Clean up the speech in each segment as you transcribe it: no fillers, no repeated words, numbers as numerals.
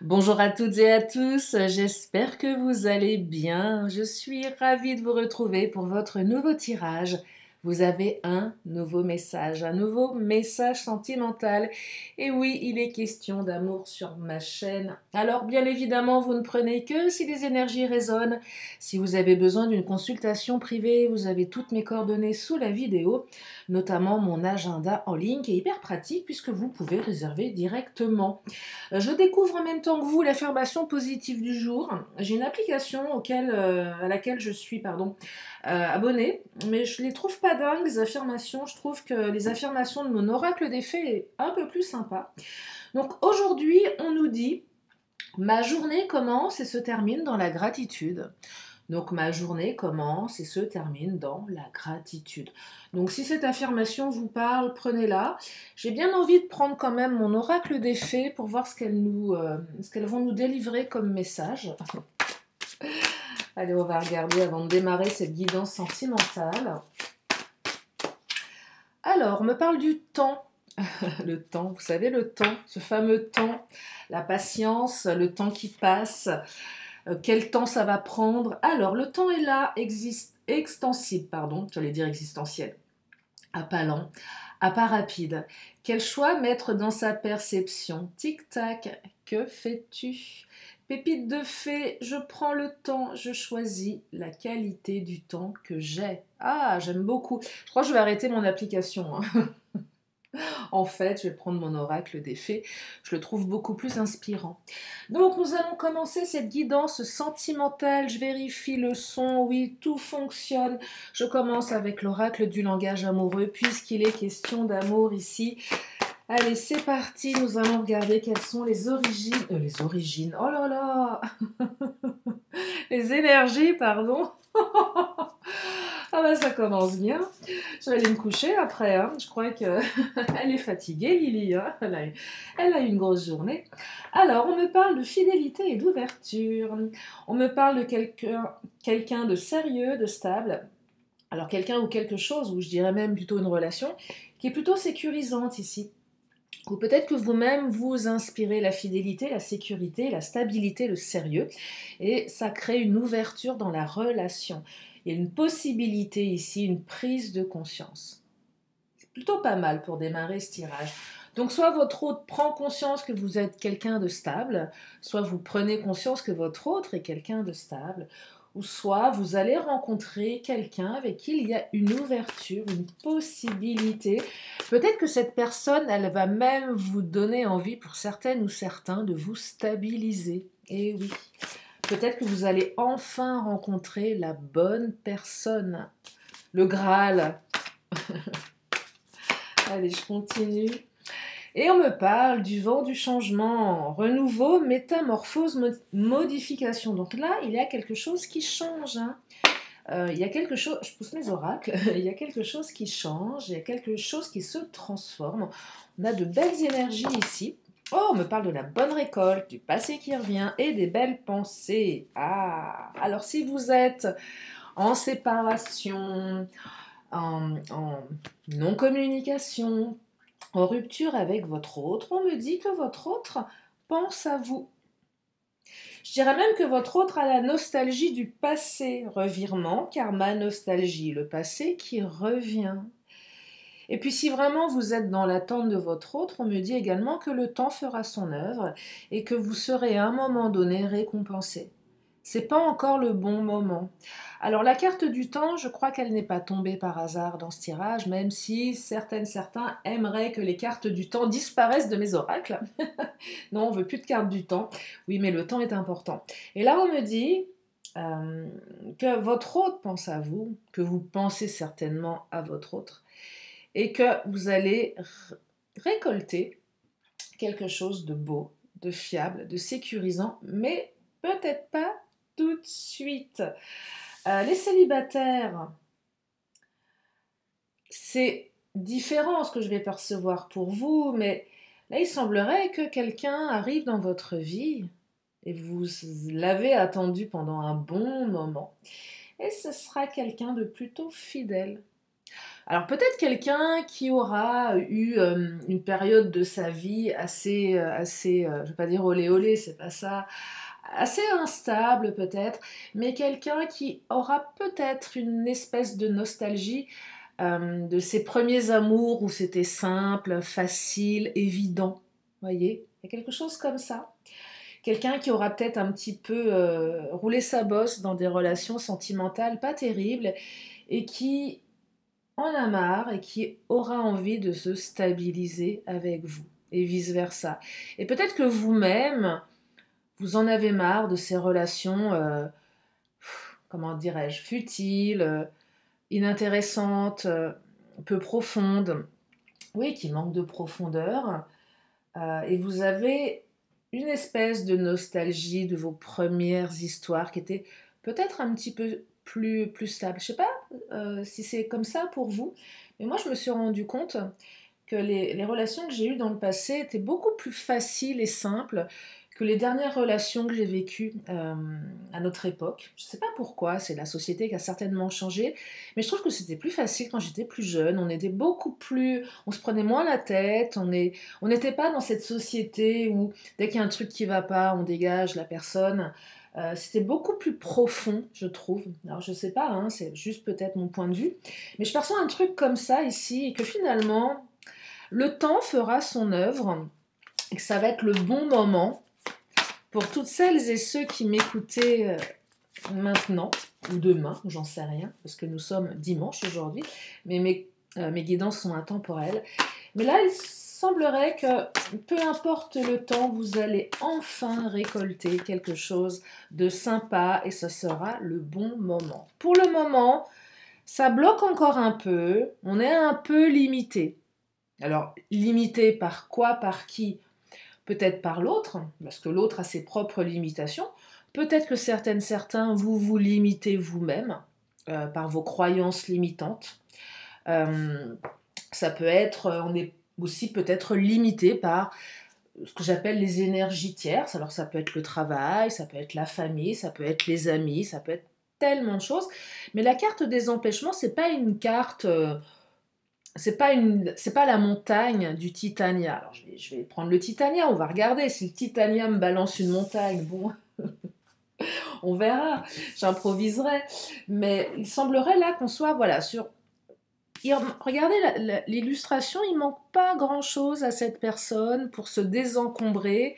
Bonjour à toutes et à tous, j'espère que vous allez bien. Je suis ravie de vous retrouver pour votre nouveau tirage. Vous avez un nouveau message sentimental. Et oui, il est question d'amour sur ma chaîne. Alors bien évidemment, vous ne prenez que si les énergies résonnent. Si vous avez besoin d'une consultation privée, vous avez toutes mes coordonnées sous la vidéo, notamment mon agenda en ligne qui est hyper pratique puisque vous pouvez réserver directement. Je découvre en même temps que vous l'affirmation positive du jour. J'ai une application à laquelle je suis abonnée, mais je les trouve pas dingues, les affirmations. Je trouve que les affirmations de mon oracle des fées est un peu plus sympa. Donc aujourd'hui, on nous dit ma journée commence et se termine dans la gratitude. Donc ma journée commence et se termine dans la gratitude. Donc si cette affirmation vous parle, prenez-la. J'ai bien envie de prendre quand même mon oracle des fées pour voir ce qu'elles vont nous délivrer comme message. Allez, on va regarder avant de démarrer cette guidance sentimentale. Alors, on me parle du temps. Le temps, vous savez, le temps, ce fameux temps, la patience, le temps qui passe. Quel temps ça va prendre? Alors, le temps est là, extensible, j'allais dire existentiel, à pas lent, à pas rapide. Quel choix mettre dans sa perception? Tic-tac, que fais-tu? Pépite de fée, je prends le temps, je choisis la qualité du temps que j'ai. Ah, j'aime beaucoup. Je crois que je vais arrêter mon application, hein. En fait, je vais prendre mon oracle des fées. Je le trouve beaucoup plus inspirant. Donc, nous allons commencer cette guidance sentimentale. Je vérifie le son. Oui, tout fonctionne. Je commence avec l'oracle du langage amoureux, puisqu'il est question d'amour ici. Allez, c'est parti. Nous allons regarder quelles sont les origines. Les origines. Oh là là. Les énergies, pardon. Ah bah ça commence bien. Je vais aller me coucher après, hein. Je crois qu'elle est fatiguée, Lily, hein. Elle a eu une grosse journée. Alors, on me parle de fidélité et d'ouverture. On me parle de quelqu'un de sérieux, de stable. Alors, quelqu'un ou quelque chose, ou je dirais même plutôt une relation, qui est plutôt sécurisante ici. Ou peut-être que vous-même vous inspirez la fidélité, la sécurité, la stabilité, le sérieux, et ça crée une ouverture dans la relation. Il y a une possibilité ici, une prise de conscience. C'est plutôt pas mal pour démarrer ce tirage. Donc soit votre hôte prend conscience que vous êtes quelqu'un de stable, soit vous prenez conscience que votre autre est quelqu'un de stable, ou soit vous allez rencontrer quelqu'un avec qui il y a une ouverture, une possibilité. Peut-être que cette personne, elle va même vous donner envie pour certaines ou certains de vous stabiliser. Et oui, peut-être que vous allez enfin rencontrer la bonne personne. Le Graal. Allez, je continue. Et on me parle du vent du changement, renouveau, métamorphose, modification. Donc là, il y a quelque chose qui change, hein. Il y a quelque chose, je pousse mes oracles, il y a quelque chose qui change, il y a quelque chose qui se transforme. On a de belles énergies ici. Oh, on me parle de la bonne récolte, du passé qui revient et des belles pensées. Ah, alors si vous êtes en séparation, en non-communication, en rupture avec votre autre, on me dit que votre autre pense à vous. Je dirais même que votre autre a la nostalgie du passé, revirement, karma, nostalgie, le passé qui revient. Et puis si vraiment vous êtes dans l'attente de votre autre, on me dit également que le temps fera son œuvre et que vous serez à un moment donné récompensé. C'est pas encore le bon moment. Alors la carte du temps, je crois qu'elle n'est pas tombée par hasard dans ce tirage, même si certains aimeraient que les cartes du temps disparaissent de mes oracles. Non, on veut plus de cartes du temps. Oui, mais le temps est important. Et là, on me dit que votre autre pense à vous, que vous pensez certainement à votre autre, et que vous allez récolter quelque chose de beau, de fiable, de sécurisant, mais peut-être pas tout de suite. Les célibataires, c'est différent ce que je vais percevoir pour vous, mais là, il semblerait que quelqu'un arrive dans votre vie et vous l'avez attendu pendant un bon moment. Et ce sera quelqu'un de plutôt fidèle. Alors peut-être quelqu'un qui aura eu une période de sa vie je vais pas dire olé olé, c'est pas ça, assez instable peut-être, mais quelqu'un qui aura peut-être une espèce de nostalgie de ses premiers amours où c'était simple, facile, évident. Voyez, il y a quelque chose comme ça. Quelqu'un qui aura peut-être un petit peu roulé sa bosse dans des relations sentimentales pas terribles et qui en a marre et qui aura envie de se stabiliser avec vous et vice-versa. Et peut-être que vous-même, vous en avez marre de ces relations, comment dirais-je, futiles, inintéressantes, peu profondes, oui, qui manquent de profondeur. Et vous avez une espèce de nostalgie de vos premières histoires qui étaient peut-être un petit peu plus stables. Je ne sais pas si c'est comme ça pour vous, mais moi je me suis rendu compte que les relations que j'ai eues dans le passé étaient beaucoup plus faciles et simples que les dernières relations que j'ai vécues à notre époque. Je ne sais pas pourquoi, c'est la société qui a certainement changé, mais je trouve que c'était plus facile quand j'étais plus jeune. On était beaucoup plus, on se prenait moins la tête, on n'était pas dans cette société où dès qu'il y a un truc qui va pas, on dégage la personne. C'était beaucoup plus profond, je trouve. Alors je sais pas, hein, c'est juste peut-être mon point de vue, mais je perçois un truc comme ça ici et que finalement le temps fera son œuvre et que ça va être le bon moment pour toutes celles et ceux qui m'écoutaient maintenant ou demain, j'en sais rien, parce que nous sommes dimanche aujourd'hui, mais mes guidances sont intemporelles. Mais là, il semblerait que peu importe le temps, vous allez enfin récolter quelque chose de sympa et ce sera le bon moment. Pour le moment, ça bloque encore un peu, on est un peu limité. Alors, limité par quoi, par qui? Peut-être par l'autre, parce que l'autre a ses propres limitations. Peut-être que certains, vous vous limitez vous-même par vos croyances limitantes. Euh, Ça peut être, on est aussi peut-être limité par ce que j'appelle les énergies tierces. Alors ça peut être le travail, ça peut être la famille, ça peut être les amis, ça peut être tellement de choses. Mais la carte des empêchements, c'est pas une carte c'est pas la montagne du Titania. Alors je vais prendre le Titania, on va regarder si le Titania me balance une montagne. Bon, on verra, j'improviserai. Mais il semblerait là qu'on soit voilà sur. Regardez l'illustration, il manque pas grand-chose à cette personne pour se désencombrer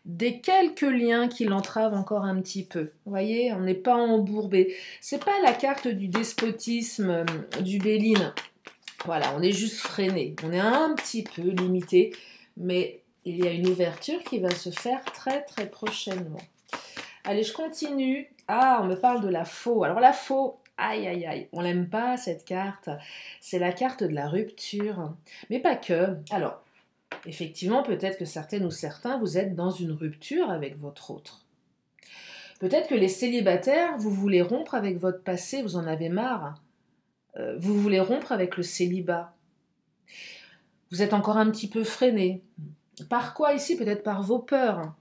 des quelques liens qui l'entravent encore un petit peu. Vous voyez, on n'est pas embourbé. C'est pas la carte du despotisme du Béline. Voilà, on est juste freiné, on est un petit peu limité, mais il y a une ouverture qui va se faire très très prochainement. Allez, je continue. Ah, on me parle de la faux. Alors la faux, aïe aïe aïe, on n'aime pas cette carte. C'est la carte de la rupture, mais pas que. Alors, effectivement, peut-être que certaines ou certains, vous êtes dans une rupture avec votre autre. Peut-être que les célibataires, vous voulez rompre avec votre passé, vous en avez marre. Vous voulez rompre avec le célibat. Vous êtes encore un petit peu freiné. Par quoi ici? Peut-être par vos peurs.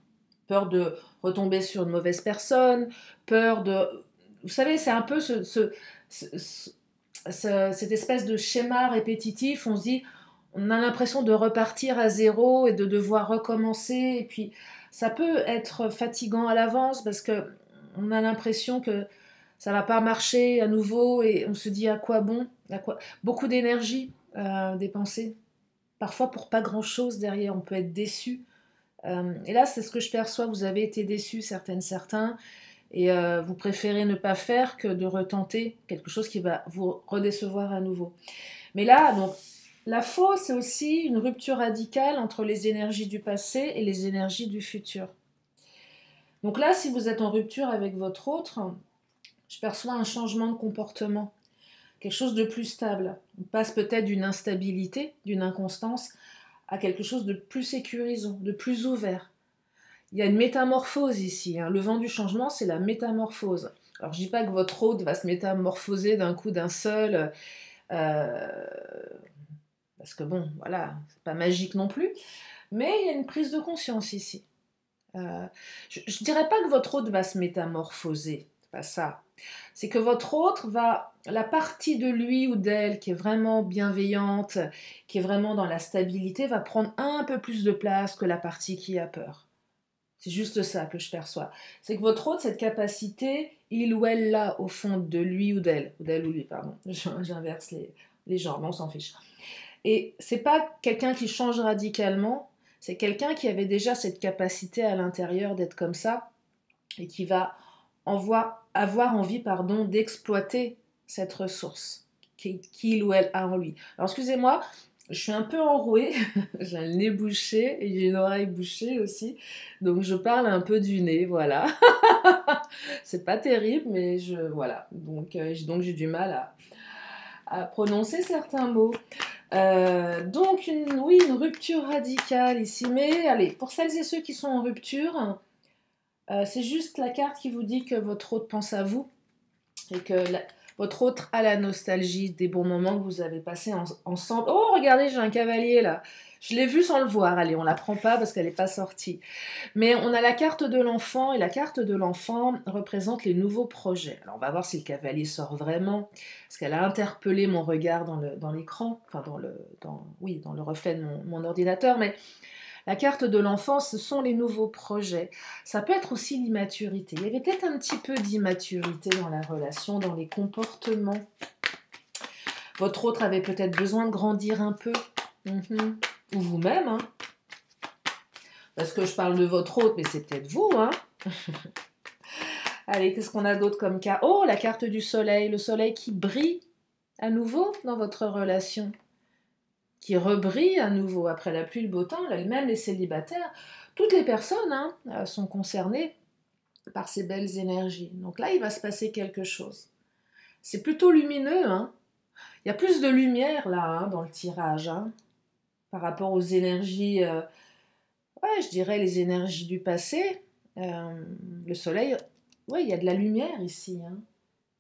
Peur de retomber sur une mauvaise personne, peur de... Vous savez, c'est un peu cette espèce de schéma répétitif. On se dit, on a l'impression de repartir à zéro et de devoir recommencer. Et puis, ça peut être fatigant à l'avance parce que on a l'impression que ça va pas marcher à nouveau et on se dit à quoi bon, à quoi... Beaucoup d'énergie dépensée. Parfois pour pas grand-chose derrière, on peut être déçu. Et là, c'est ce que je perçois, vous avez été déçus, certains, et vous préférez ne pas faire que de retenter quelque chose qui va vous redécevoir à nouveau. Mais là, donc, la faux, c'est aussi une rupture radicale entre les énergies du passé et les énergies du futur. Donc là, si vous êtes en rupture avec votre autre, je perçois un changement de comportement, quelque chose de plus stable. On passe peut-être d'une instabilité, d'une inconstance, à quelque chose de plus sécurisant, de plus ouvert. Il y a une métamorphose ici. Hein. Le vent du changement, c'est la métamorphose. Alors, je ne dis pas que votre hôte va se métamorphoser d'un coup d'un seul, parce que bon, voilà, c'est pas magique non plus. Mais il y a une prise de conscience ici. Je ne dirais pas que votre hôte va se métamorphoser, pas ça. C'est que votre autre va, la partie de lui ou d'elle qui est vraiment bienveillante, qui est vraiment dans la stabilité, va prendre un peu plus de place que la partie qui a peur. C'est juste ça que je perçois. C'est que votre autre, cette capacité, il ou elle l'a au fond de lui ou d'elle ou lui, pardon. J'inverse les genres, mais on s'en fiche. Et c'est pas quelqu'un qui change radicalement, c'est quelqu'un qui avait déjà cette capacité à l'intérieur d'être comme ça et qui va avoir envie, pardon, d'exploiter cette ressource qu'il ou elle a en lui. Alors excusez-moi, je suis un peu enrouée, j'ai le nez bouché et j'ai une oreille bouchée aussi, donc je parle un peu du nez, voilà. C'est pas terrible, mais voilà, donc j'ai du mal à prononcer certains mots. Donc oui, une rupture radicale ici, mais allez, pour celles et ceux qui sont en rupture, c'est juste la carte qui vous dit que votre hôte pense à vous et que votre autre a la nostalgie des bons moments que vous avez passés ensemble. Oh, regardez, j'ai un cavalier là. Je l'ai vu sans le voir. Allez, on la prend pas parce qu'elle n'est pas sortie. Mais on a la carte de l'enfant et la carte de l'enfant représente les nouveaux projets. Alors on va voir si le cavalier sort vraiment, parce qu'elle a interpellé mon regard dans l'écran, enfin dans le reflet de mon ordinateur, mais la carte de l'enfant, ce sont les nouveaux projets. Ça peut être aussi l'immaturité. Il y avait peut-être un petit peu d'immaturité dans la relation, dans les comportements. Votre autre avait peut-être besoin de grandir un peu. Ou vous-même, hein. Parce que je parle de votre autre, mais c'est peut-être vous, hein. Allez, qu'est-ce qu'on a d'autre comme carte? Oh, la carte du soleil. Le soleil qui brille à nouveau dans votre relation. Qui rebrille à nouveau après la pluie, le beau temps, même les célibataires, toutes les personnes sont concernées par ces belles énergies. Donc là, il va se passer quelque chose. C'est plutôt lumineux, hein. Il y a plus de lumière là dans le tirage, par rapport aux énergies, je dirais les énergies du passé. Le soleil, il y a de la lumière ici, hein.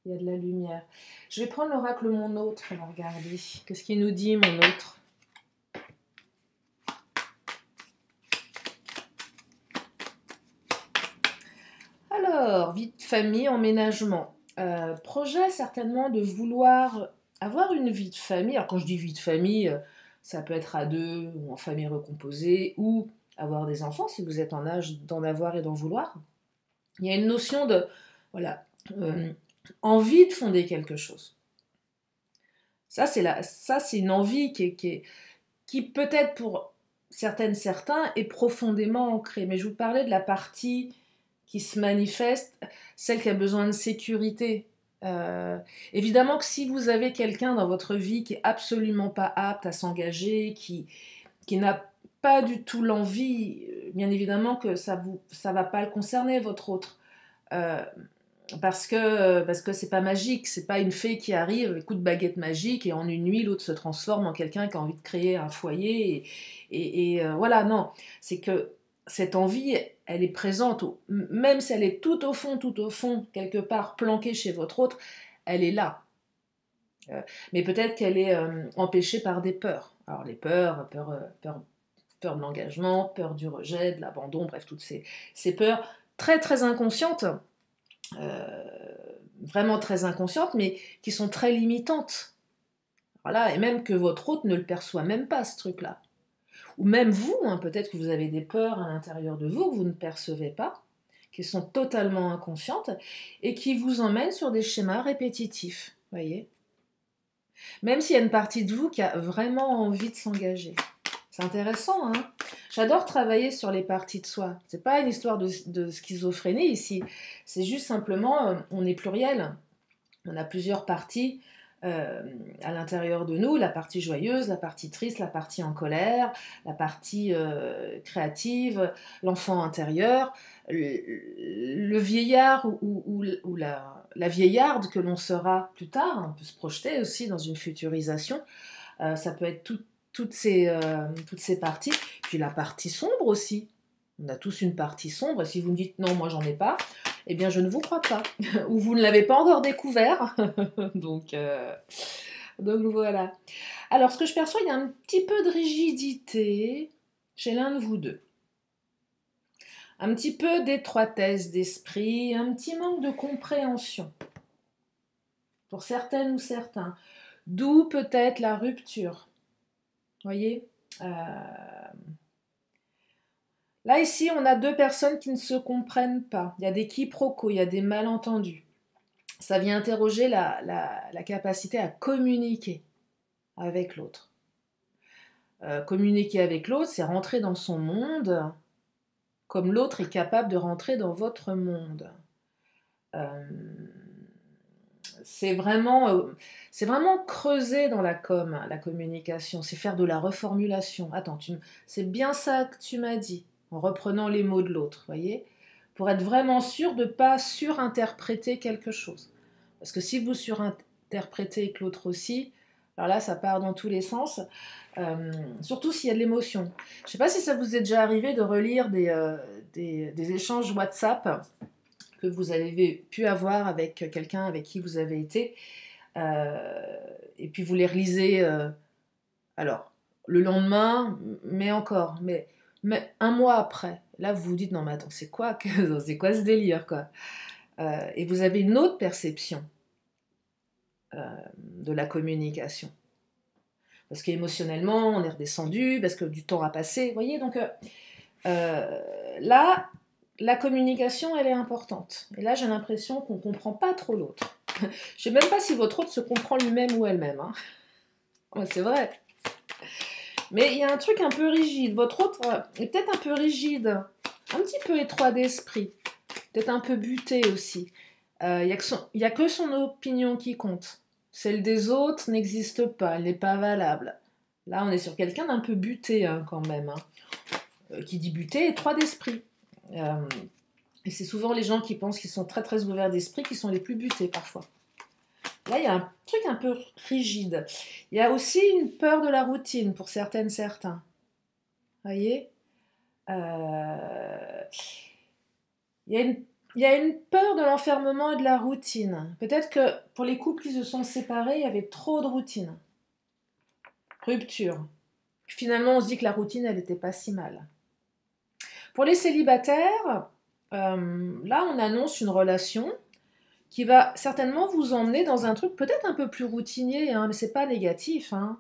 Il y a de la lumière. Je vais prendre l'oracle Mon Autre, on va regarder. Qu'est-ce qu'il nous dit, Mon Autre? Alors, vie de famille, emménagement. Projet certainement de vouloir avoir une vie de famille. Alors quand je dis vie de famille, ça peut être à deux ou en famille recomposée ou avoir des enfants si vous êtes en âge d'en avoir et d'en vouloir. Il y a une notion de, voilà, envie de fonder quelque chose. Ça, c'est une envie qui peut-être pour certains est profondément ancrée. Mais je vous parlais de la partie qui se manifeste, celle qui a besoin de sécurité. Évidemment que si vous avez quelqu'un dans votre vie qui est absolument pas apte à s'engager, qui n'a pas du tout l'envie, bien évidemment que ça va pas le concerner, votre autre. Parce que c'est pas magique, c'est pas une fée qui arrive, coup de baguette magique, et en une nuit, l'autre se transforme en quelqu'un qui a envie de créer un foyer. Voilà, non. C'est que cette envie, elle est présente, même si elle est tout au fond, quelque part planquée chez votre autre, elle est là. Mais peut-être qu'elle est empêchée par des peurs. Alors les peur de l'engagement, peur du rejet, de l'abandon, bref, toutes ces peurs très très inconscientes, vraiment très inconscientes, mais qui sont très limitantes. Voilà, et même que votre autre ne le perçoit même pas, ce truc-là. Ou même vous, peut-être que vous avez des peurs à l'intérieur de vous que vous ne percevez pas, qui sont totalement inconscientes, et qui vous emmènent sur des schémas répétitifs, voyez. Même s'il y a une partie de vous qui a vraiment envie de s'engager. C'est intéressant, hein. J'adore travailler sur les parties de soi. C'est pas une histoire de schizophrénie ici. C'est juste simplement, on est pluriel. On a plusieurs parties à l'intérieur de nous. La partie joyeuse, la partie triste, la partie en colère, la partie créative, l'enfant intérieur, le vieillard ou la vieillarde que l'on sera plus tard. On peut se projeter aussi dans une futurisation. Ça peut être toutes ces parties. Puis la partie sombre aussi. On a tous une partie sombre. Et si vous me dites non, moi j'en ai pas, eh bien je ne vous crois pas. Ou vous ne l'avez pas encore découvert. donc voilà. Alors ce que je perçois, il y a un petit peu de rigidité chez l'un de vous deux. un petit peu d'étroitesse d'esprit, un petit manque de compréhension pour certaines ou certains. D'où peut-être la rupture. Voyez, là, ici, on a deux personnes qui ne se comprennent pas. Il y a des quiproquos, il y a des malentendus. Ça vient interroger la capacité à communiquer avec l'autre. Communiquer avec l'autre, c'est rentrer dans son monde comme l'autre est capable de rentrer dans votre monde. C'est vraiment creuser dans la communication, c'est faire de la reformulation. Attends, c'est bien ça que tu m'as dit, en reprenant les mots de l'autre, voyez, pour être vraiment sûr de ne pas surinterpréter quelque chose. Parce que si vous surinterprétez et que l'autre aussi, alors là, ça part dans tous les sens, surtout s'il y a de l'émotion. Je ne sais pas si ça vous est déjà arrivé de relire des échanges WhatsApp que vous avez pu avoir avec quelqu'un avec qui vous avez été, et puis vous les relisez, alors, le lendemain, mais encore, mais un mois après. Là, vous vous dites, non mais attends, c'est quoi ce délire, quoi. Et vous avez une autre perception de la communication. Parce qu'émotionnellement, on est redescendu, parce que du temps a passé, vous voyez, donc là, la communication, elle est importante. Et là, j'ai l'impression qu'on ne comprend pas trop l'autre. Je ne sais même pas si votre autre se comprend lui-même ou elle-même. Hein. Ouais, c'est vrai. Mais il y a un truc un peu rigide. Votre autre est peut-être un peu rigide, un petit peu étroit d'esprit, peut-être un peu buté aussi. Il n'y a que son opinion qui compte. Celle des autres n'existe pas, elle n'est pas valable. Là, on est sur quelqu'un d'un peu buté hein, quand même. Hein. Qui dit buté, étroit d'esprit. Et c'est souvent les gens qui pensent qu'ils sont très très ouverts d'esprit qui sont les plus butés parfois. Là, il y a un truc un peu rigide. Il y a aussi une peur de la routine pour certaines, certains. Vous voyez il y a une peur de l'enfermement et de la routine. Peut-être que pour les couples qui se sont séparés, il y avait trop de routine. Rupture. Finalement, on se dit que la routine, elle n'était pas si mal. Pour les célibataires, là, on annonce une relation qui va certainement vous emmener dans un truc peut-être un peu plus routinier, hein, mais c'est pas négatif. Hein.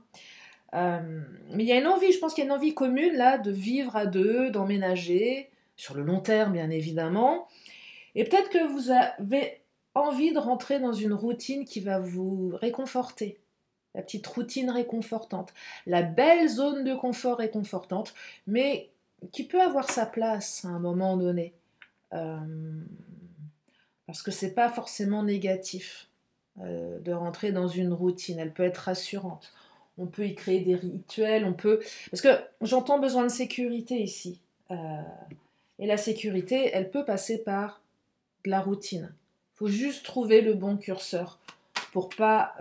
Mais il y a une envie, je pense qu'il y a une envie commune là de vivre à deux, d'emménager, sur le long terme bien évidemment. Et peut-être que vous avez envie de rentrer dans une routine qui va vous réconforter. La petite routine réconfortante. La belle zone de confort réconfortante, mais qui peut avoir sa place à un moment donné. Parce que c'est pas forcément négatif de rentrer dans une routine. Elle peut être rassurante. On peut y créer des rituels, on peut... Parce que j'entends besoin de sécurité ici. Et la sécurité, elle peut passer par de la routine. Il faut juste trouver le bon curseur pour pas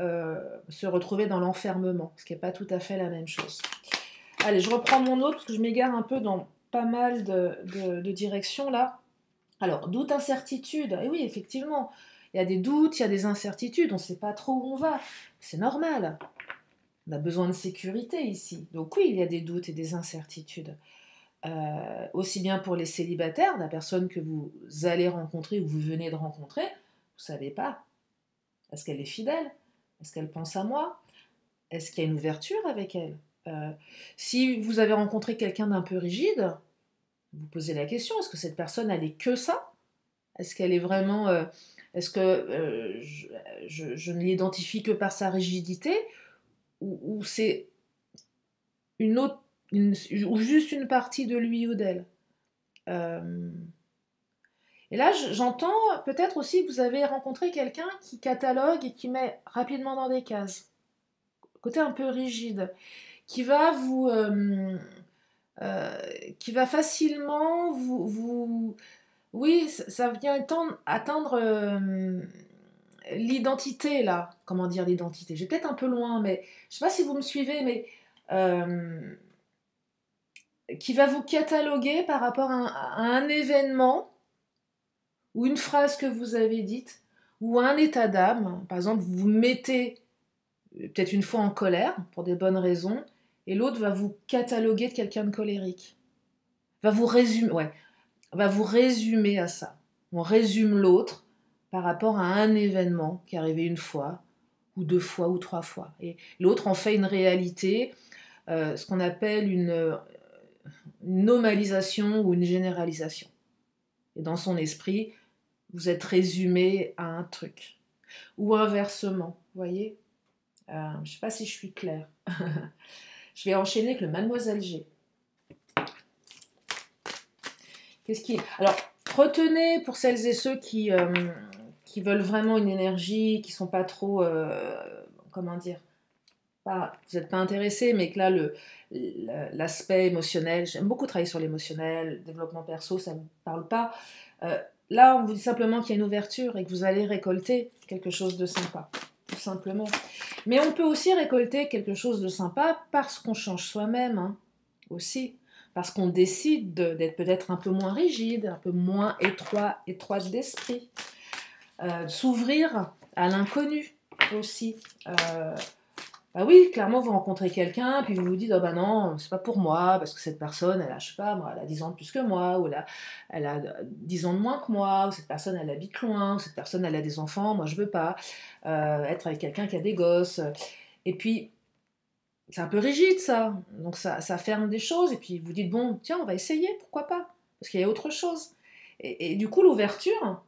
se retrouver dans l'enfermement, ce qui n'est pas tout à fait la même chose. Allez, je reprends mon autre parce que je m'égare un peu dans pas mal de directions là. Alors, doute, incertitude. Et oui, effectivement, il y a des doutes, il y a des incertitudes, on ne sait pas trop où on va. C'est normal. On a besoin de sécurité ici. Donc oui, il y a des doutes et des incertitudes. Aussi bien pour les célibataires, la personne que vous allez rencontrer ou vous venez de rencontrer, vous ne savez pas. Est-ce qu'elle est fidèle? Est-ce qu'elle pense à moi? Est-ce qu'il y a une ouverture avec elle? Si vous avez rencontré quelqu'un d'un peu rigide, vous posez la question, est-ce que cette personne, elle est que ça? Est-ce qu'elle est vraiment... est-ce que je ne l'identifie que par sa rigidité? Ou c'est une autre... ou juste une partie de lui ou d'elle? Et là, j'entends peut-être aussi que vous avez rencontré quelqu'un qui catalogue et qui met rapidement dans des cases. Côté un peu rigide. Qui va qui va facilement oui, ça vient atteindre l'identité, là. Comment dire l'identité? J'ai peut-être un peu loin, mais je ne sais pas si vous me suivez, mais qui va vous cataloguer par rapport à un événement ou une phrase que vous avez dite ou un état d'âme. Par exemple, vous vous mettez peut-être une fois en colère pour des bonnes raisons et l'autre va vous cataloguer de quelqu'un de colérique. Va vous résumer, ouais. va vous résumer à ça. On résume l'autre par rapport à un événement qui est arrivé une fois, ou 2 fois, ou 3 fois. Et l'autre en fait une réalité, ce qu'on appelle une normalisation ou une généralisation. Et dans son esprit, vous êtes résumé à un truc. Ou inversement, vous voyez, je ne sais pas si je suis claire. Je vais enchaîner avec le Mademoiselle G. Qu'est-ce qui... Alors, retenez pour celles et ceux qui veulent vraiment une énergie, qui ne sont pas trop, comment dire, pas, vous n'êtes pas intéressé, mais que là, l'aspect émotionnel, j'aime beaucoup travailler sur l'émotionnel, développement perso, ça ne me parle pas. Là, on vous dit simplement qu'il y a une ouverture et que vous allez récolter quelque chose de sympa, tout simplement. Mais on peut aussi récolter quelque chose de sympa parce qu'on change soi-même, hein, aussi. Parce qu'on décide d'être peut-être un peu moins rigide, un peu moins étroite d'esprit. S'ouvrir à l'inconnu aussi. Bah oui, clairement, vous rencontrez quelqu'un, puis vous vous dites, oh bah non, c'est pas pour moi, parce que cette personne, elle a, je sais pas, moi, elle a 10 ans de plus que moi, ou elle a 10 ans de moins que moi, ou cette personne, elle habite loin, ou cette personne, elle a des enfants, moi, je veux pas être avec quelqu'un qui a des gosses. Et puis, c'est un peu rigide, ça. Donc, ça ferme des choses, et puis vous dites, bon, tiens, on va essayer, pourquoi pas? Parce qu'il y a autre chose. Et du coup, l'ouverture, hein,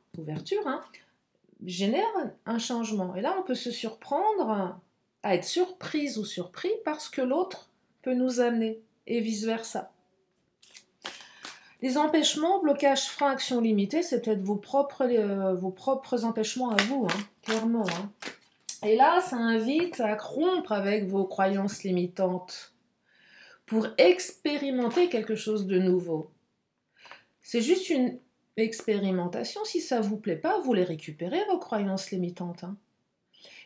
génère un changement. Et là, on peut se surprendre à être surprise ou surpris parce que l'autre peut nous amener, et vice-versa. Les empêchements, blocages, freins, actions limitées, c'est peut-être vos propres empêchements à vous, hein, clairement. Hein. Et là, ça invite à rompre avec vos croyances limitantes pour expérimenter quelque chose de nouveau. C'est juste une expérimentation. Si ça ne vous plaît pas, vous les récupérez, vos croyances limitantes. Hein.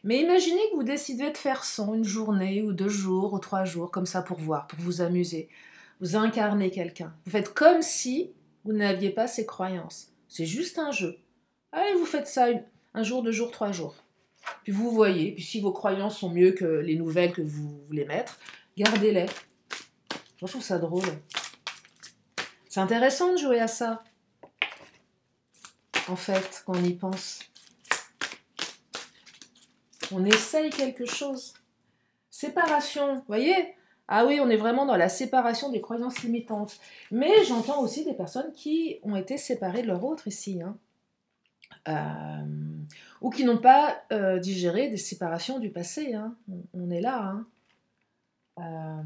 Mais imaginez que vous décidez de faire 100 une journée, ou 2 jours, ou 3 jours, comme ça pour voir, pour vous amuser. Vous incarnez quelqu'un. Vous faites comme si vous n'aviez pas ces croyances. C'est juste un jeu. Allez, vous faites ça un jour, 2 jours, 3 jours. Puis vous voyez, puis si vos croyances sont mieux que les nouvelles que vous voulez mettre, gardez-les. Je trouve ça drôle. C'est intéressant de jouer à ça, en fait, quand on y pense. On essaye quelque chose. Séparation, vous voyez? Ah oui, on est vraiment dans la séparation des croyances limitantes. Mais j'entends aussi des personnes qui ont été séparées de leur autre ici. Hein. Ou qui n'ont pas digéré des séparations du passé. Hein. On est là. Hein.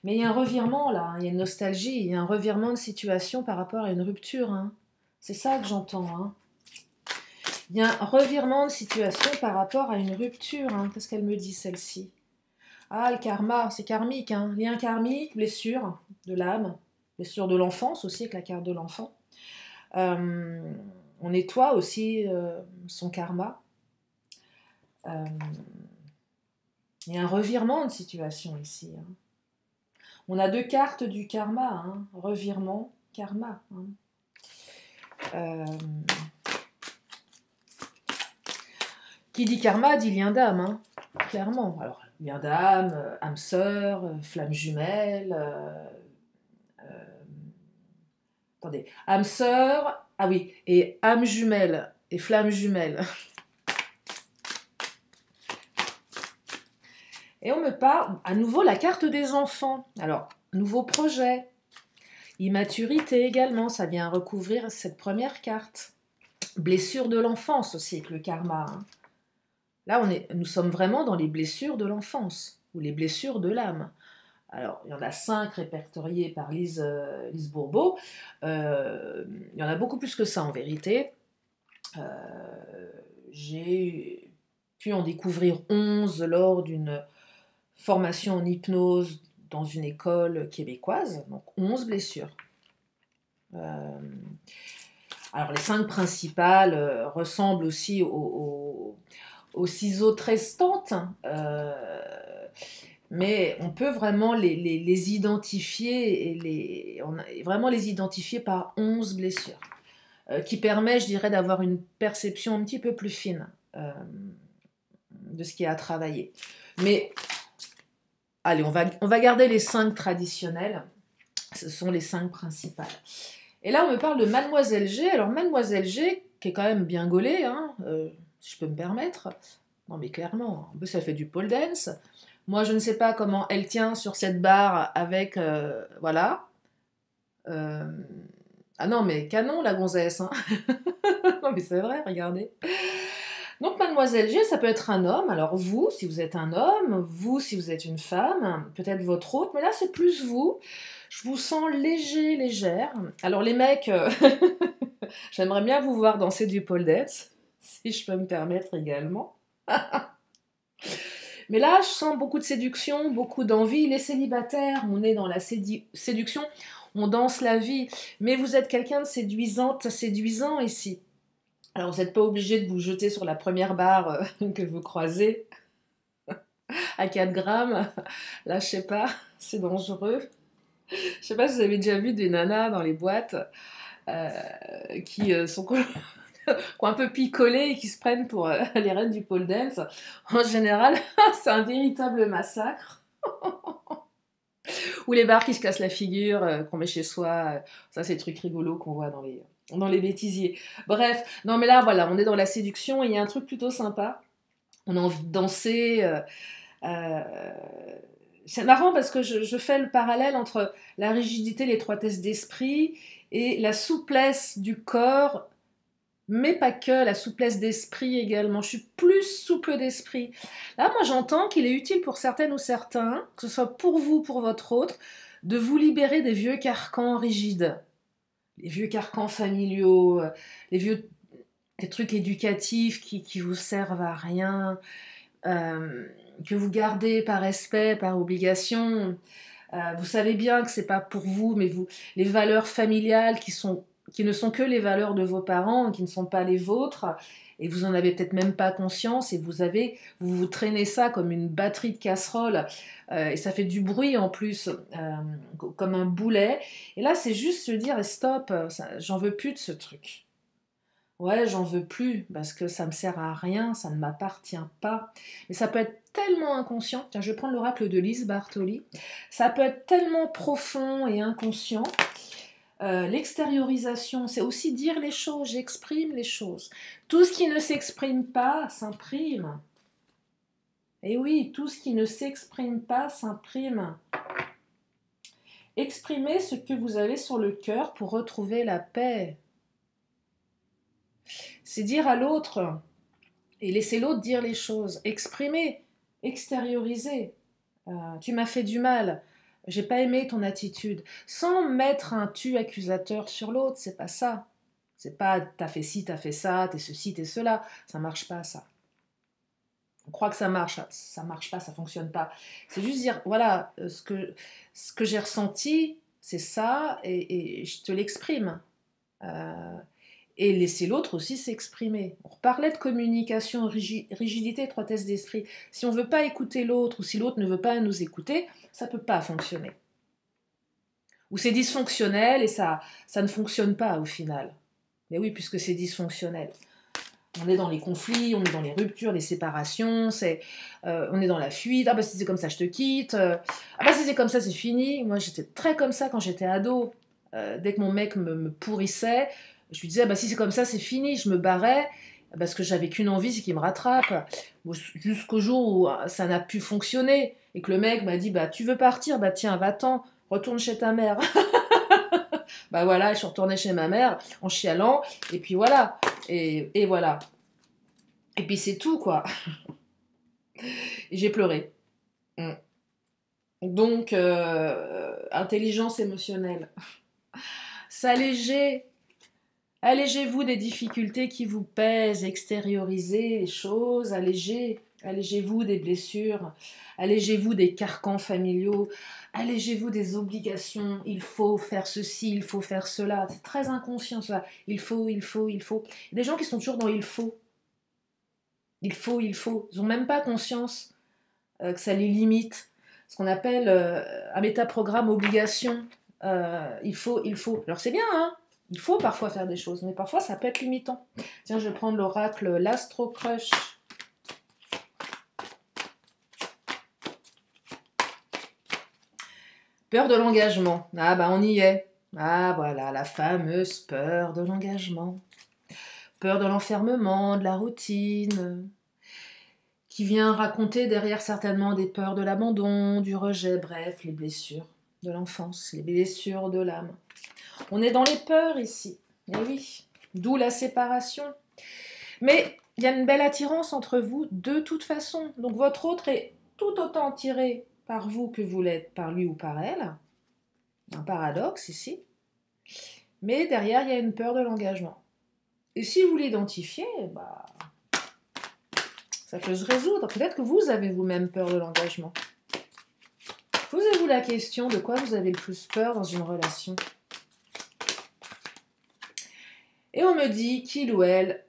Mais il y a un revirement là, hein. Il y a une nostalgie, il y a un revirement de situation par rapport à une rupture. Hein. C'est ça que j'entends. Hein. Il y a un revirement de situation par rapport à une rupture. Hein. Qu'est-ce qu'elle me dit, celle-ci? Ah, le karma, c'est karmique. Hein. Lien karmique, blessure de l'âme, blessure de l'enfance aussi, avec la carte de l'enfant. On nettoie aussi son karma. Il y a un revirement de situation ici. Hein. On a 2 cartes du karma. Hein. Revirement, karma. Hein. Qui dit karma dit lien d'âme, hein, clairement. Alors, lien d'âme, âme sœur, flamme jumelle. Attendez, âme sœur, ah oui, et âme jumelle et flamme jumelle. Et on me parle à nouveau la carte des enfants. Alors, nouveau projet, immaturité également, ça vient recouvrir cette première carte. Blessure de l'enfance aussi avec le karma. Hein. Là, nous sommes vraiment dans les blessures de l'enfance, ou les blessures de l'âme. Alors, il y en a 5 répertoriées par Lise Bourbeau. Il y en a beaucoup plus que ça, en vérité. J'ai pu en découvrir 11 lors d'une formation en hypnose dans une école québécoise. Donc, 11 blessures. Alors, les 5 principales ressemblent aussi aux ciseaux trestantes, mais on peut vraiment les identifier vraiment les identifier par 11 blessures, qui permet, je dirais, d'avoir une perception un petit peu plus fine de ce qu'il y a à travailler. Mais, allez, on va garder les 5 traditionnels. Ce sont les 5 principales. Et là, on me parle de Mademoiselle G. Alors, Mademoiselle G, qui est quand même bien gaulée, hein, si je peux me permettre. Non, mais clairement, en plus, elle fait du pole dance. Moi, je ne sais pas comment elle tient sur cette barre avec... voilà. Ah non, mais canon, la gonzesse. Hein. Non, mais c'est vrai, regardez. Donc, Mademoiselle G, ça peut être un homme. Alors, vous, si vous êtes un homme, vous, si vous êtes une femme, peut-être votre hôte, mais là, c'est plus vous. Je vous sens léger, légère. Alors, les mecs, j'aimerais bien vous voir danser du pole dance, si je peux me permettre également. Mais là, je sens beaucoup de séduction, beaucoup d'envie. Les célibataires, on est dans la séduction, on danse la vie. Mais vous êtes quelqu'un de séduisante, séduisant ici. Alors, vous n'êtes pas obligé de vous jeter sur la première barre que vous croisez à 4 grammes. Là, je sais pas, c'est dangereux. Je sais pas si vous avez déjà vu des nanas dans les boîtes qui sont un peu picolées et qui se prennent pour les reines du pole dance. En général, c'est un véritable massacre. Ou les bars qui se cassent la figure, qu'on met chez soi. Ça, c'est des trucs rigolos qu'on voit dans les bêtisiers. Bref, non mais là, voilà, on est dans la séduction et il y a un truc plutôt sympa. On a envie de danser. C'est marrant parce que je fais le parallèle entre la rigidité, l'étroitesse d'esprit et la souplesse du corps, mais pas que, la souplesse d'esprit également. Je suis plus souple d'esprit. Là, moi, j'entends qu'il est utile pour certaines ou certains, que ce soit pour vous, pour votre autre, de vous libérer des vieux carcans rigides, les vieux carcans familiaux, des trucs éducatifs qui vous servent à rien, que vous gardez par respect, par obligation. Vous savez bien que c'est pas pour vous, mais les valeurs familiales qui ne sont que les valeurs de vos parents, qui ne sont pas les vôtres, et vous en avez peut-être même pas conscience, et vous traînez ça comme une batterie de casserole, et ça fait du bruit en plus, comme un boulet. Et là, c'est juste se dire, stop, j'en veux plus de ce truc. Ouais, j'en veux plus parce que ça me sert à rien, ça ne m'appartient pas. Mais ça peut être tellement inconscient. Tiens, je vais prendre l'oracle de Lise Bartoli. Ça peut être tellement profond et inconscient. L'extériorisation, c'est aussi dire les choses, j'exprime les choses. Tout ce qui ne s'exprime pas s'imprime. Et oui, tout ce qui ne s'exprime pas s'imprime. Exprimez ce que vous avez sur le cœur pour retrouver la paix. C'est dire à l'autre et laisser l'autre dire les choses. Exprimer, extérioriser. Tu m'as fait du mal, j'ai pas aimé ton attitude. Sans mettre un tu accusateur sur l'autre, c'est pas ça. C'est pas t'as fait ci, t'as fait ça, t'es ceci, t'es cela. Ça marche pas, ça. On croit que ça marche pas, ça fonctionne pas. C'est juste dire, voilà, ce que j'ai ressenti, c'est ça, et je te l'exprime. Et laisser l'autre aussi s'exprimer. On parlait de communication, rigidité, étroitesse d'esprit. Si on ne veut pas écouter l'autre, ou si l'autre ne veut pas nous écouter, ça ne peut pas fonctionner. Ou c'est dysfonctionnel et ça ne fonctionne pas au final. Mais oui, puisque c'est dysfonctionnel. On est dans les conflits, on est dans les ruptures, les séparations, on est dans la fuite. Ah bah si c'est comme ça, je te quitte. Ah bah si c'est comme ça, c'est fini. Moi, j'étais très comme ça quand j'étais ado. Dès que mon mec me pourrissait, je lui disais, ah bah si c'est comme ça, c'est fini. Je me barrais parce que j'avais qu'une envie, c'est qu'il me rattrape. Bon, jusqu'au jour où ça n'a pu fonctionner et que le mec m'a dit, bah tu veux partir, bah tiens, va-t'en, retourne chez ta mère. Bah voilà, je suis retournée chez ma mère en chialant, et puis voilà, et voilà. Et puis c'est tout, quoi. Et j'ai pleuré. Donc, intelligence émotionnelle. S'alléger. Allégez-vous des difficultés qui vous pèsent, extériorisez les choses, allégez-vous des blessures, allégez-vous des carcans familiaux, allégez-vous des obligations, il faut faire ceci, il faut faire cela, c'est très inconscient ça, il faut. Il y a des gens qui sont toujours dans il faut, ils n'ont même pas conscience que ça les limite, ce qu'on appelle un métaprogramme obligation, il faut. Alors c'est bien, hein. Il faut parfois faire des choses, mais parfois ça peut être limitant. Tiens, je vais prendre l'oracle l'Astro Crush. Peur de l'engagement. Ah bah on y est. Ah voilà, la fameuse peur de l'engagement. Peur de l'enfermement, de la routine, qui vient raconter derrière certainement des peurs de l'abandon, du rejet, bref, les blessures de l'enfance, les blessures de l'âme. On est dans les peurs ici, et oui, d'où la séparation. Mais il y a une belle attirance entre vous de toute façon. Donc votre autre est tout autant attiré par vous que vous l'êtes par lui ou par elle. Un paradoxe ici. Mais derrière, il y a une peur de l'engagement. Et si vous l'identifiez, bah, ça peut se résoudre. Peut-être que vous avez vous-même peur de l'engagement. Posez-vous la question de quoi vous avez le plus peur dans une relation. Et on me dit qu'il ou elle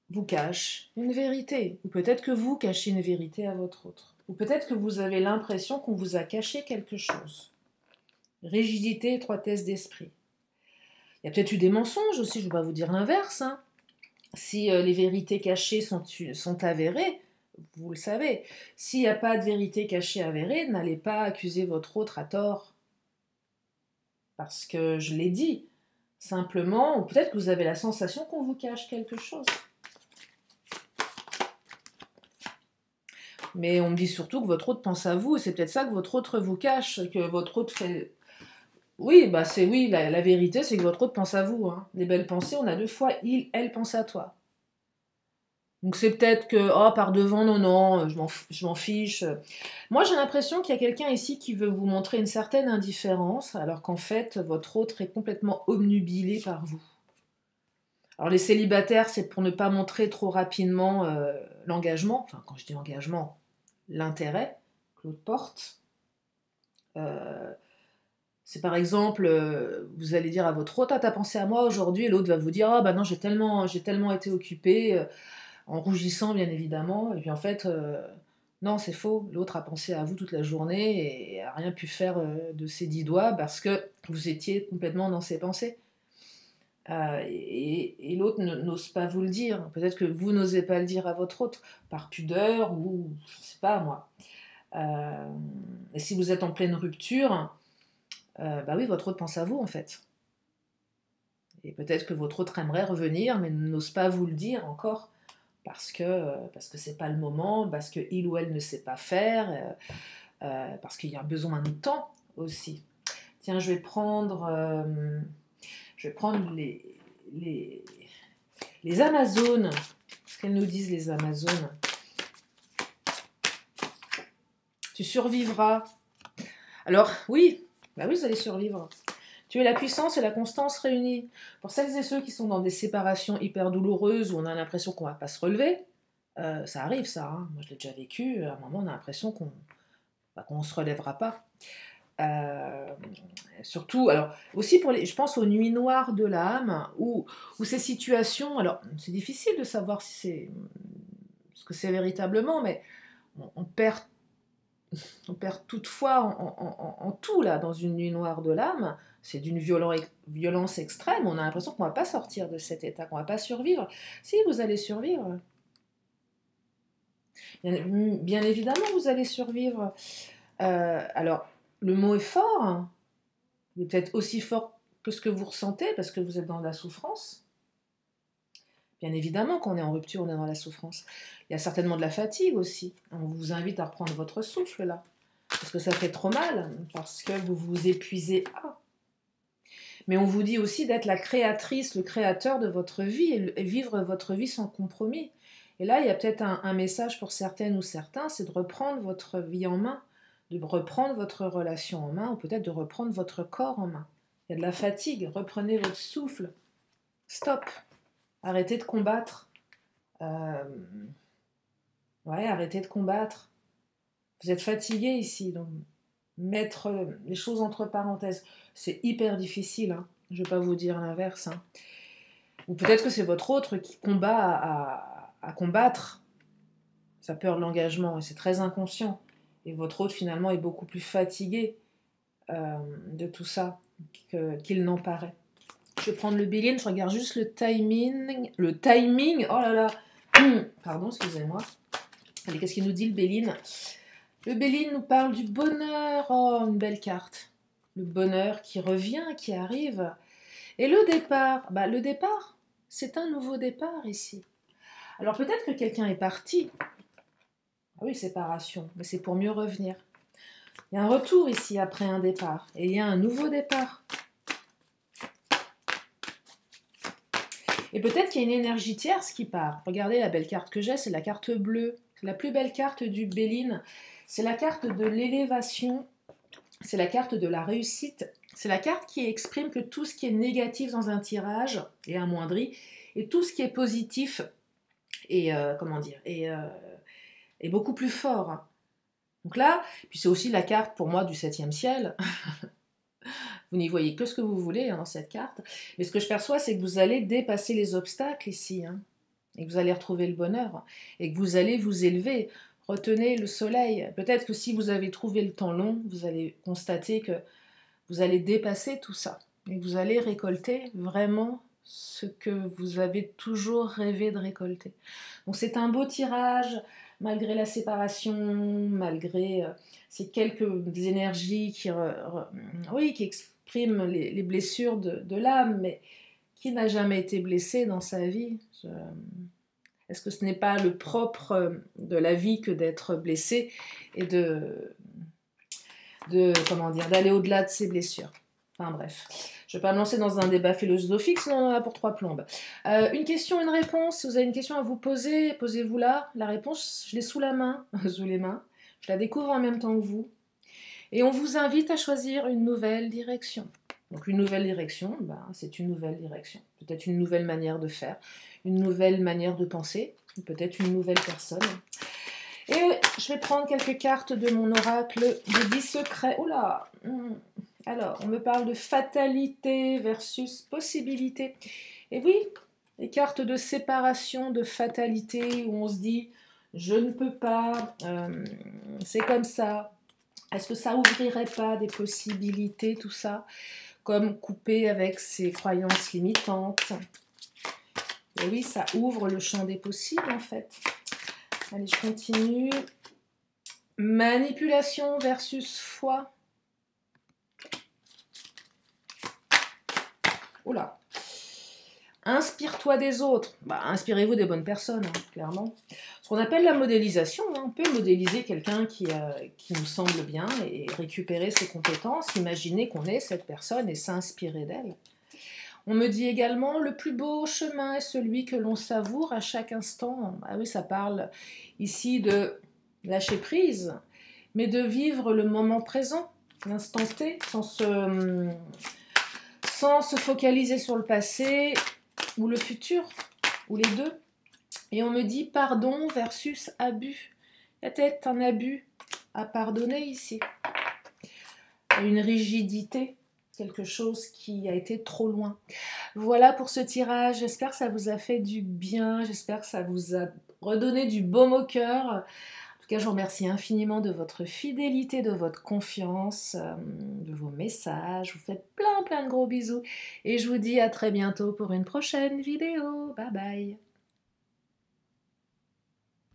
vous cache une vérité. Ou peut-être que vous cachez une vérité à votre autre. Ou peut-être que vous avez l'impression qu'on vous a caché quelque chose. Rigidité, étroitesse d'esprit. Il y a peut-être eu des mensonges aussi, je ne vais pas vous dire l'inverse. Hein. Si les vérités cachées sont avérées, vous le savez. S'il n'y a pas de vérité cachée avérée, n'allez pas accuser votre autre à tort. Parce que je l'ai dit, simplement, ou peut-être que vous avez la sensation qu'on vous cache quelque chose. Mais on me dit surtout que votre autre pense à vous, et c'est peut-être ça que votre autre vous cache, que votre autre fait... Oui, bah c'est oui, la vérité, c'est que votre autre pense à vous. Hein. Les belles pensées, on a deux fois, elle pense à toi. Donc c'est peut-être que, oh, par devant, non, je m'en fiche. Moi, j'ai l'impression qu'il y a quelqu'un ici qui veut vous montrer une certaine indifférence, alors qu'en fait, votre autre est complètement obnubilé par vous. Alors les célibataires, c'est pour ne pas montrer trop rapidement l'engagement, enfin quand je dis engagement, l'intérêt que l'autre porte. C'est par exemple, vous allez dire à votre autre, ah, t'as pensé à moi aujourd'hui, et l'autre va vous dire, ah bah non, j'ai tellement été occupé, en rougissant bien évidemment, et puis en fait, non, c'est faux, l'autre a pensé à vous toute la journée et a rien pu faire de ses 10 doigts parce que vous étiez complètement dans ses pensées. Et l'autre n'ose pas vous le dire. Peut-être que vous n'osez pas le dire à votre autre, par pudeur ou je ne sais pas moi. Et si vous êtes en pleine rupture, bah oui, votre autre pense à vous en fait. Et peut-être que votre autre aimerait revenir, mais n'ose pas vous le dire encore, parce que c'est pas le moment, parce qu'il ou elle ne sait pas faire, parce qu'il y a besoin de temps aussi. Tiens, je vais prendre les Amazones. Ce qu'elles nous disent, les Amazones. Tu survivras. Alors, oui, bah oui, vous allez survivre. Tu es la puissance et la constance réunies. Pour celles et ceux qui sont dans des séparations hyper douloureuses où on a l'impression qu'on ne va pas se relever, ça arrive ça, hein. Moi je l'ai déjà vécu, à un moment on a l'impression qu'on ne se relèvera pas. Surtout, alors aussi je pense aux nuits noires de l'âme, où ces situations, alors c'est difficile de savoir si c'est ce que c'est véritablement, mais on perd toutefois en tout là dans une nuit noire de l'âme. C'est d'une violence extrême, on a l'impression qu'on ne va pas sortir de cet état, qu'on ne va pas survivre. Si, vous allez survivre. Bien évidemment, vous allez survivre. Alors, le mot est fort, hein. Il est peut-être aussi fort que ce que vous ressentez, parce que vous êtes dans la souffrance. Bien évidemment, quand on est en rupture, on est dans la souffrance. Il y a certainement de la fatigue aussi. On vous invite à reprendre votre souffle, là. Parce que ça fait trop mal, parce que vous vous épuisez. Mais on vous dit aussi d'être la créatrice, le créateur de votre vie, et vivre votre vie sans compromis. Et là, il y a peut-être un message pour certaines ou certains, c'est de reprendre votre vie en main, de reprendre votre relation en main, ou peut-être de reprendre votre corps en main. Il y a de la fatigue, reprenez votre souffle. Stop. Arrêtez de combattre. Arrêtez de combattre. Vous êtes fatigué ici, donc mettre les choses entre parenthèses, c'est hyper difficile, hein. Je ne vais pas vous dire l'inverse. Hein. Ou peut-être que c'est votre autre qui combat à combattre sa peur de l'engagement, et c'est très inconscient. Et votre autre, finalement, est beaucoup plus fatigué de tout ça qu'il n'en paraît. Je vais prendre le Béline, je regarde juste le timing. Le timing, oh là là. Pardon, excusez-moi. Allez, qu'est-ce qu'il nous dit, le Béline? Le Béline nous parle du bonheur. Oh, une belle carte. Le bonheur qui revient, qui arrive. Et le départ, le départ, c'est un nouveau départ ici. Alors peut-être que quelqu'un est parti. Ah oui, séparation, mais c'est pour mieux revenir. Il y a un retour ici après un départ. Et il y a un nouveau départ. Et peut-être qu'il y a une énergie tierce qui part. Regardez la belle carte que j'ai, c'est la carte bleue. C'est la plus belle carte du Béline. C'est la carte de l'élévation. C'est la carte de la réussite. C'est la carte qui exprime que tout ce qui est négatif dans un tirage est amoindri. Et tout ce qui est positif est, est beaucoup plus fort. Donc là, puis c'est aussi la carte pour moi du 7e ciel. Vous n'y voyez que ce que vous voulez dans cette carte. Mais ce que je perçois, c'est que vous allez dépasser les obstacles ici. Et que vous allez retrouver le bonheur. Et que vous allez vous élever. Retenez le soleil. Peut-être que si vous avez trouvé le temps long, vous allez constater que vous allez dépasser tout ça. Et que vous allez récolter vraiment ce que vous avez toujours rêvé de récolter. Donc c'est un beau tirage, malgré la séparation, malgré ces quelques énergies qui expriment les blessures de l'âme, mais qui n'a jamais été blessé dans sa vie. Est-ce que ce n'est pas le propre de la vie que d'être blessé et d'aller au-delà de ses blessures? Enfin bref, je ne vais pas me lancer dans un débat philosophique, sinon on en a pour 3 plombes. Une question, une réponse. Si vous avez une question à vous poser, posez-vous là. La réponse, je l'ai sous la main, sous les mains. Je la découvre en même temps que vous. Et on vous invite à choisir une nouvelle direction. Donc une nouvelle direction, c'est une nouvelle direction. Peut-être une nouvelle manière de faire, une nouvelle manière de penser, peut-être une nouvelle personne. Et je vais prendre quelques cartes de mon oracle des 10 secrets. Oula Alors, on me parle de fatalité versus possibilité. Et oui, les cartes de séparation, de fatalité, où on se dit « je ne peux pas, c'est comme ça ». Est-ce que ça ouvrirait pas des possibilités, tout ça, comme couper avec ses croyances limitantes? Et oui, ça ouvre le champ des possibles, en fait. Allez, je continue. Manipulation versus foi. Oula. Inspire-toi des autres. Inspirez-vous des bonnes personnes, clairement. Ce qu'on appelle la modélisation. On peut modéliser quelqu'un qui nous semble bien et récupérer ses compétences, imaginer qu'on est cette personne et s'inspirer d'elle. On me dit également, le plus beau chemin est celui que l'on savoure à chaque instant. Ah oui, ça parle ici de lâcher prise, mais de vivre le moment présent, l'instant T, sans se focaliser sur le passé ou le futur, ou les deux. Et on me dit pardon versus abus. Il y a peut-être un abus à pardonner ici. Une rigidité, quelque chose qui a été trop loin. Voilà pour ce tirage, j'espère que ça vous a fait du bien, j'espère que ça vous a redonné du baume au cœur. En tout cas, je vous remercie infiniment de votre fidélité, de votre confiance, de vos messages. Je vous fais plein de gros bisous et je vous dis à très bientôt pour une prochaine vidéo. Bye bye.